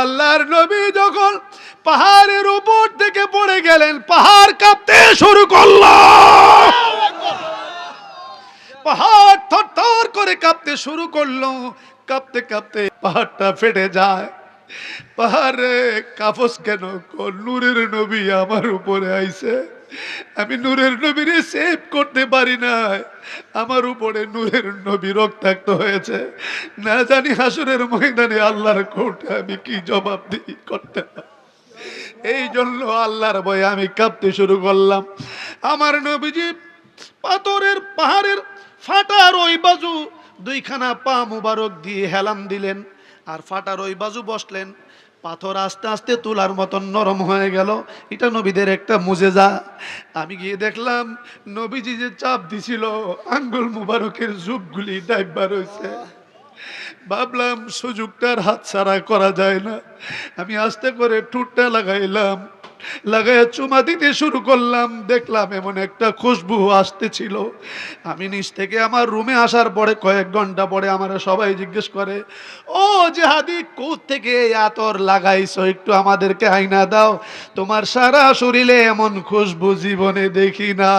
আল্লাহর নবী যখন পাহাড়ের উপর থেকে পড়ে গেলেন, পাহাড় কাঁপতে শুরু করলো। পাহাড় থরথর করে কাঁপতে শুরু করলো। কাঁপতে কাঁপতে পাহাড়টা ফেটে যায়। পাহাড়ে কাফস কেন? নূরের নবী আমার উপরে আইছে, আমি নূরের নবীরে সেভ করতে পারি না, আমার উপরে নূরের নবী রক্তাক্ত হয়েছে। না জানি হাসরের ময়দানে আল্লাহর কোর্টে আমি কি জবাব দিই করতে পারি। এই জন্য আল্লাহর ভয়ে আমি কাঁপতে শুরু করলাম। আমার নবীজি পাথরের পাহাড়ের ফাটার ওই বাজু দুইখানা পা মুবারক দিয়ে হেলান দিলেন, আর ফাটার ওই বাজু বসলেন। পাথর আস্তে আস্তে তুলার মতন নরম হয়ে গেল। এটা নবীদের একটা মুজেজা। আমি গিয়ে দেখলাম নবীজি যে চাপ দিছিল, আঙ্গুল মুবারকের জুবগুলি ডাইবা রয়েছে। ভাবলাম সুযোগটার হাতছাড়া করা যায় না। আমি আস্তে করে ঠোঁটটা লাগাইলাম, লাগাইয়া চুমা দিতে শুরু করলাম। দেখলাম এমন একটা খুশবু আসতেছিল। আমি নিচ থেকে আমার রুমে আসার পরে কয়েক ঘন্টা পরে আমার সবাই জিজ্ঞেস করে, ও জেহাদি, কোথা থেকে এই আতর লাগাইছো, একটু আমাদেরকে আইনা দাও, তোমার সারা শরীরে এমন খুশবু জীবনে দেখি না।